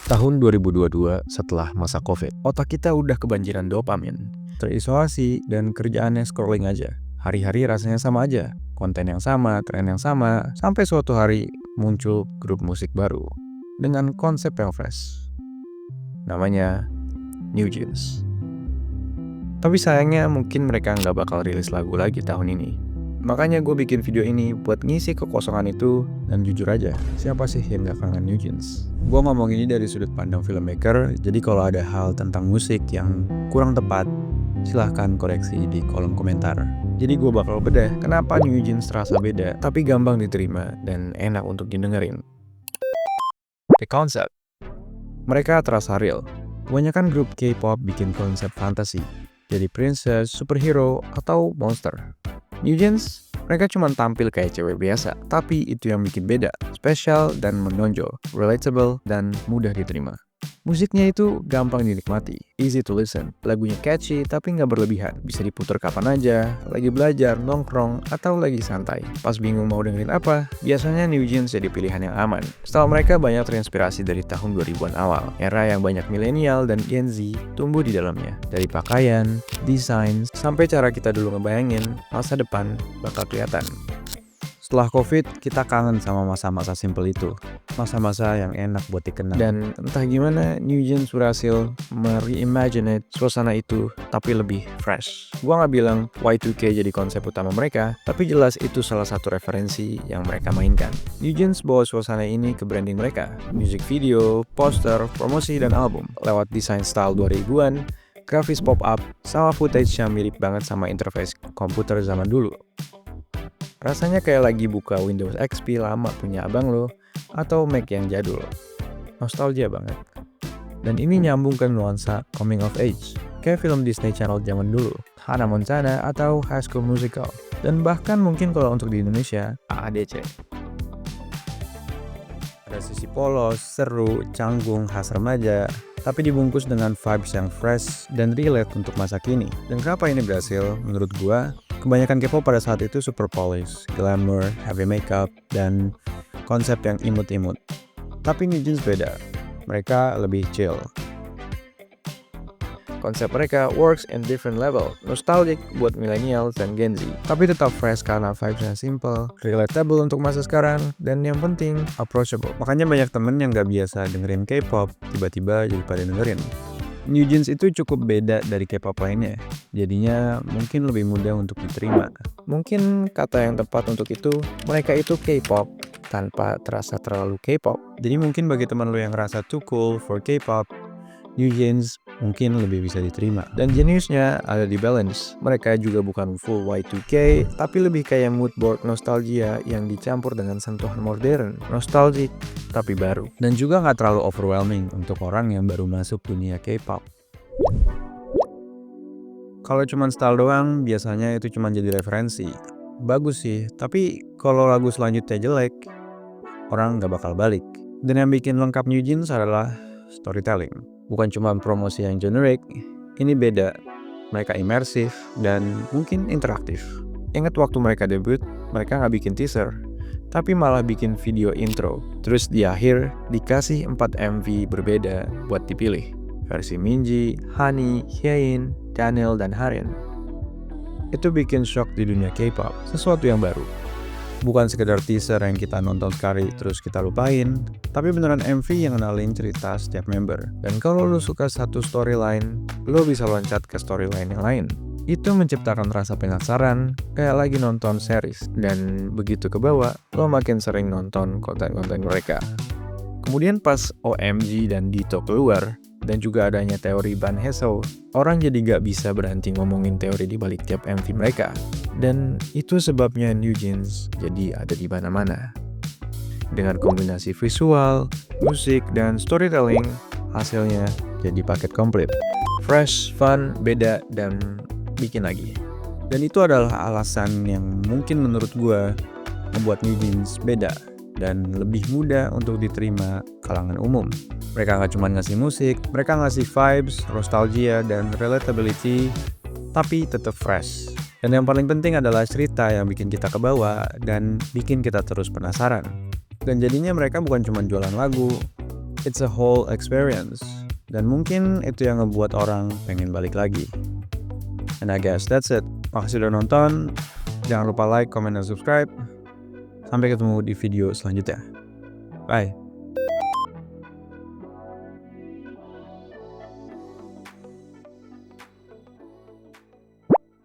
Tahun 2022 setelah masa COVID, otak kita udah kebanjiran dopamin, terisolasi dan kerjaannya scrolling aja. Hari-hari rasanya sama aja, konten yang sama, tren yang sama, sampai suatu hari muncul grup musik baru dengan konsep yang fresh. Namanya New Jeans. Tapi sayangnya mungkin mereka nggak bakal rilis lagu lagi tahun ini. Makanya gue bikin video ini buat ngisi kekosongan itu. Dan jujur aja, siapa sih yang gak kangen New Jeans? Gue ngomong ini dari sudut pandang filmmaker, jadi kalau ada hal tentang musik yang kurang tepat, silahkan koreksi di kolom komentar. Jadi gue bakal bedah kenapa New Jeans terasa beda, tapi gampang diterima dan enak untuk didengerin. The concept. Mereka terasa real. Kebanyakan grup K-pop bikin konsep fantasi, jadi princess, superhero, atau monster. New Jeans, mereka cuma tampil kayak cewek biasa, tapi itu yang bikin beda, spesial dan menonjol, relatable dan mudah diterima. Musiknya itu gampang dinikmati, easy to listen, lagunya catchy tapi nggak berlebihan, bisa diputar kapan aja, lagi belajar, nongkrong, atau lagi santai. Pas bingung mau dengerin apa, biasanya New Jeans jadi pilihan yang aman. Style mereka banyak terinspirasi dari tahun 2000-an awal, era yang banyak milenial dan Gen Z tumbuh di dalamnya. Dari pakaian, desain, sampai cara kita dulu ngebayangin masa depan bakal kelihatan. Setelah COVID, kita kangen sama masa-masa simple itu. Masa-masa yang enak buat dikenal. Dan entah gimana, New Jeans berhasil mereimagine suasana itu, tapi lebih fresh. Gua nggak bilang Y2K jadi konsep utama mereka, tapi jelas itu salah satu referensi yang mereka mainkan. New Jeans bawa suasana ini ke branding mereka. Music video, poster, promosi, dan album. Lewat desain style 2000-an, grafis pop-up, sama footage yang mirip banget sama interface komputer zaman dulu. Rasanya kayak lagi buka Windows XP lama punya abang lo, atau Mac yang jadul. Nostalgia banget. Dan ini nyambung ke nuansa coming of age, kayak film Disney Channel zaman dulu, Hannah Montana atau High School Musical. Dan bahkan mungkin kalau untuk di Indonesia, AADC. Ada sisi polos, seru, canggung, khas remaja, tapi dibungkus dengan vibes yang fresh dan relate untuk masa kini. Dan kenapa ini berhasil? Menurut gua, kebanyakan K-pop pada saat itu super polish, glamour, heavy makeup, dan konsep yang imut-imut. Tapi New Jeans beda, mereka lebih chill. Konsep mereka works in different level, nostalgic buat millennials dan Gen Z, tapi tetap fresh karena vibes-nya simple, relatable untuk masa sekarang, dan yang penting, approachable. Makanya banyak temen yang gak biasa dengerin K-pop, tiba-tiba jadi pada dengerin. New Jeans itu cukup beda dari K-pop lainnya, jadinya mungkin lebih mudah untuk diterima. Mungkin kata yang tepat untuk itu, mereka itu K-pop tanpa terasa terlalu K-pop. Jadi mungkin bagi teman lo yang ngerasa too cool for K-pop, New Jeans mungkin lebih bisa diterima. Dan jeniusnya ada di balance. Mereka juga bukan full Y2K, tapi lebih kayak mood board nostalgia yang dicampur dengan sentuhan modern, nostalgic tapi baru. Dan juga nggak terlalu overwhelming untuk orang yang baru masuk dunia K-pop. Kalau cuma style doang, biasanya itu cuma jadi referensi. Bagus sih, tapi kalau lagu selanjutnya jelek, orang nggak bakal balik. Dan yang bikin lengkap New Jeans adalah storytelling. Bukan cuma promosi yang generic, ini beda. Mereka imersif dan mungkin interaktif. Ingat waktu mereka debut, mereka nggak bikin teaser, tapi malah bikin video intro. Terus di akhir, dikasih 4 MV berbeda buat dipilih. Versi Minji, Hani, Hyein, Daniel, dan Harin. Itu bikin shock di dunia K-pop, sesuatu yang baru. Bukan sekedar teaser yang kita nonton sekali terus kita lupain, tapi beneran MV yang ngenalin cerita setiap member. Dan kalau lo suka satu storyline, lo bisa loncat ke storyline yang lain. Itu menciptakan rasa penasaran, kayak lagi nonton series. Dan begitu ke bawah, lo makin sering nonton konten-konten mereka. Kemudian pas OMG dan Ditto keluar, dan juga adanya teori Ban Heso, orang jadi gak bisa berhenti ngomongin teori di balik tiap MV mereka. Dan itu sebabnya New Jeans jadi ada di mana-mana. Dengan kombinasi visual, musik, dan storytelling, hasilnya jadi paket komplit. Fresh, fun, beda, dan bikin lagi. Dan itu adalah alasan yang mungkin menurut gue membuat New Jeans beda dan lebih mudah untuk diterima kalangan umum. Mereka nggak cuma ngasih musik, mereka ngasih vibes, nostalgia, dan relatability, tapi tetap fresh. Dan yang paling penting adalah cerita yang bikin kita kebawa dan bikin kita terus penasaran. Dan jadinya mereka bukan cuma jualan lagu, It's a whole experience. Dan mungkin itu yang ngebuat orang pengen balik lagi. And I guess that's it. Makasih udah nonton. Jangan lupa like, comment, dan subscribe. Sampai ketemu di video selanjutnya. Bye.